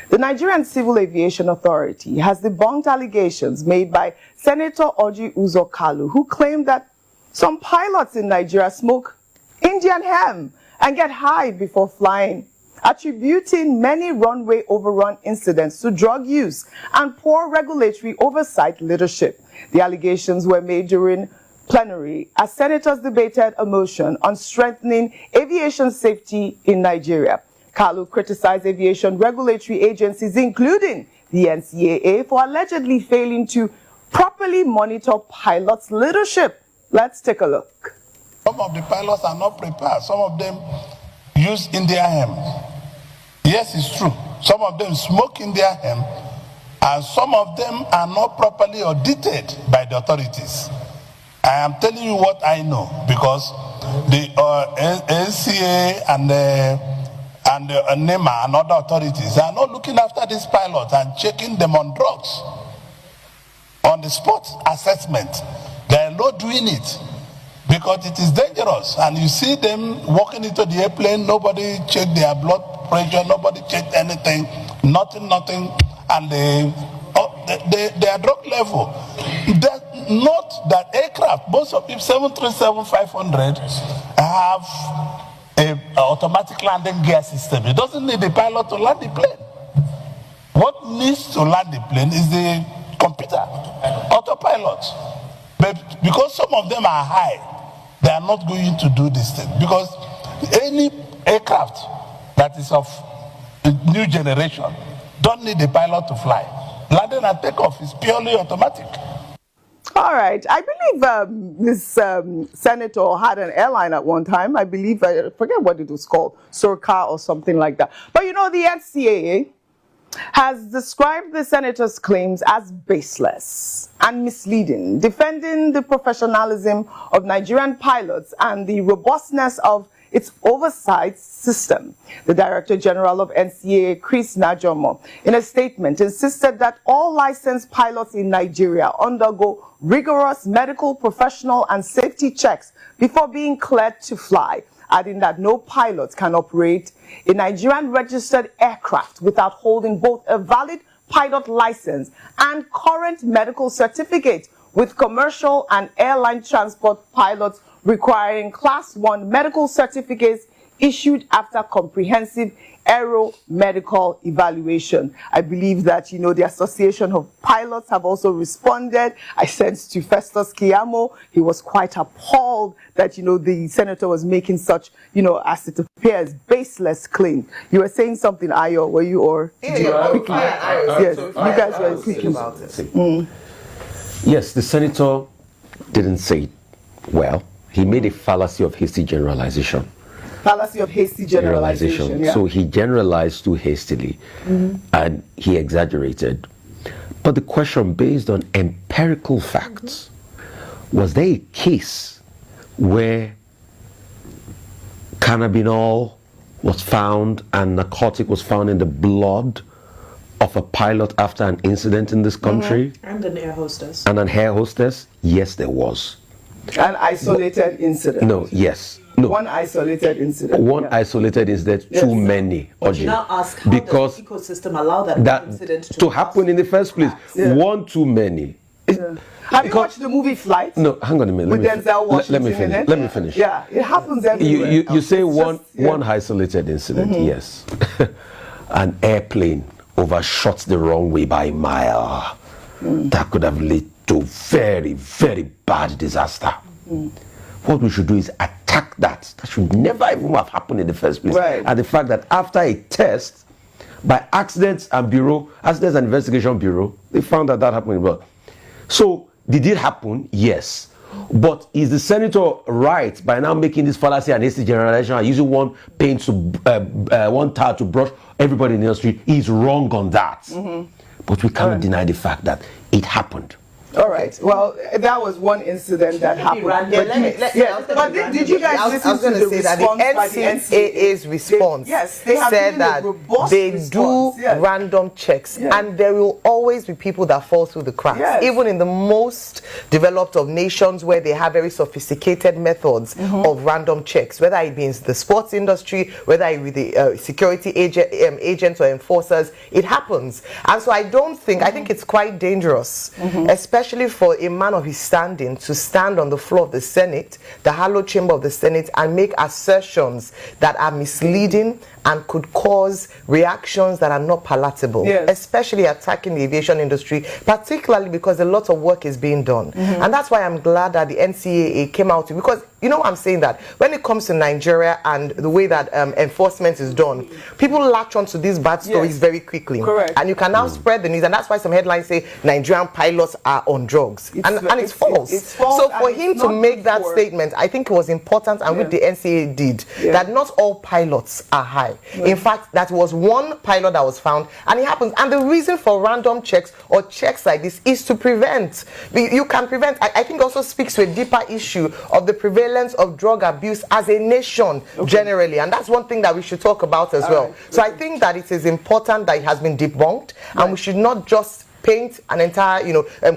The Nigerian Civil Aviation Authority has debunked allegations made by Senator Orji Uzor Kalu, who claimed that some pilots in Nigeria smoke Indian hemp and get high before flying, attributing many runway overrun incidents to drug use and poor regulatory oversight leadership. The allegations were made during plenary as senators debated a motion on strengthening aviation safety in Nigeria. Kalu criticized aviation regulatory agencies, including the NCAA, for allegedly failing to properly monitor pilots' leadership. Let's take a look. Some of the pilots are not prepared. Some of them use Indian hemp. Yes, it's true. Some of them smoke Indian hemp, and some of them are not properly audited by the authorities. I am telling you what I know, because the NCA and NEMA and other authorities are not looking after these pilots and checking them on drugs. On the spot assessment, they are not doing it because it is dangerous. And you see them walking into the airplane, nobody checked their blood pressure, nobody checked anything, nothing, and their drug level. Not that aircraft, most of them 737-500 have an automatic landing gear system. It doesn't need the pilot to land the plane. What needs to land the plane is the computer, autopilot. But because some of them are high, they are not going to do this thing. Because any aircraft that is of new generation don't need the pilot to fly. Landing and takeoff is purely automatic. All right. I believe this senator had an airline at one time. I believe, I forget what it was called, Surka or something like that. But you know, the NCAA has described the senator's claims as baseless and misleading, defending the professionalism of Nigerian pilots and the robustness of its oversight system. The Director General of NCAA, Chris Najomo, in a statement insisted that all licensed pilots in Nigeria undergo rigorous medical, professional, and safety checks before being cleared to fly, adding that no pilot can operate a Nigerian registered aircraft without holding both a valid pilot license and current medical certificate, with commercial and airline transport pilots requiring Class 1 medical certificates issued after comprehensive aero-medical evaluation. I believe that, you know, the Association of Pilots have also responded. I sent to Festus Kiyamo. He was quite appalled that, you know, the senator was making such, you know, as it appears, baseless claim. You were saying something, Ayo, were you, or did you quickly? Yes, you guys were speaking about it. Yes, the senator didn't say it well. He made a fallacy of hasty generalization. Fallacy of hasty generalization. Yeah. So he generalized too hastily, and he exaggerated. But the question, based on empirical facts, was there a case where cannabinol was found and narcotic was found in the blood of a pilot after an incident in this country? And an air hostess. And an air hostess? Yes, there was. An isolated incident. No, yes. No. One isolated incident. One isolated incident, too many. But you now ask, how because does the ecosystem allow that incident to happen in the first place? Yeah. One too many. Have you watched the movie Flight? No, hang on a minute. With Denzel Washington in it? Let me finish. Yeah, it happens everywhere. You say one isolated incident, yes. An airplane overshot the runway by a mile. That could have led to very, very bad disaster. What we should do is attack that. That should never even have happened in the first place. Right. And the fact that after a test by Accidents and Investigation Bureau, they found that happened. So did it happen? Yes. But is the senator right by now making this fallacy and hasty generalization and using one paint to one towel to brush everybody in the industry? He's wrong on that. But we cannot deny the fact that it happened. All right. Well, that was one incident that happened. But did you guys listen I was going to to the say that response by the the NCAA's response they have said given that a robust they response. do Yes. random checks, and there will always be people that fall through the cracks. Yes. Even in the most developed of nations where they have very sophisticated methods of random checks, whether it be in the sports industry, whether it be the security agents or enforcers, it happens. And so I think it's quite dangerous, especially for a man of his standing, to stand on the floor of the Senate, the hallowed chamber of the Senate, and make assertions that are misleading and could cause reactions that are not palatable, especially attacking the aviation industry, particularly because a lot of work is being done. And that's why I'm glad that the NCAA came out, because you know I'm saying that when it comes to Nigeria and the way that enforcement is done, people latch onto these bad stories very quickly. Correct. And you can now spread the news, and that's why some headlines say Nigerian pilots are on drugs. And it's false. It's false. So for him to make that statement, I think it was important, and which the NCAA did, that not all pilots are high. In fact, that was one pilot that was found, and it happens. And the reason for random checks or checks like this is to prevent. You can prevent. I think also speaks to a deeper issue of the prevalence of drug abuse as a nation generally, and that's one thing that we should talk about as well. So I think that it is important that it has been debunked, and we should not just paint an entire,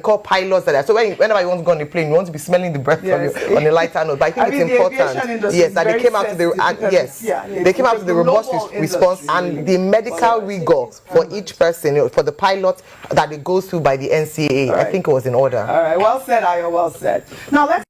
call pilots that. So whenever you want to go on a plane, you want to be smelling the breath from you on a lighter note. But I think it's important, that they came out to the they came out to the robust response and the medical rigor for each person, for the pilot that it goes through by the NCAA. I think it was in order. All right, well said, Ayo, well said. Now let's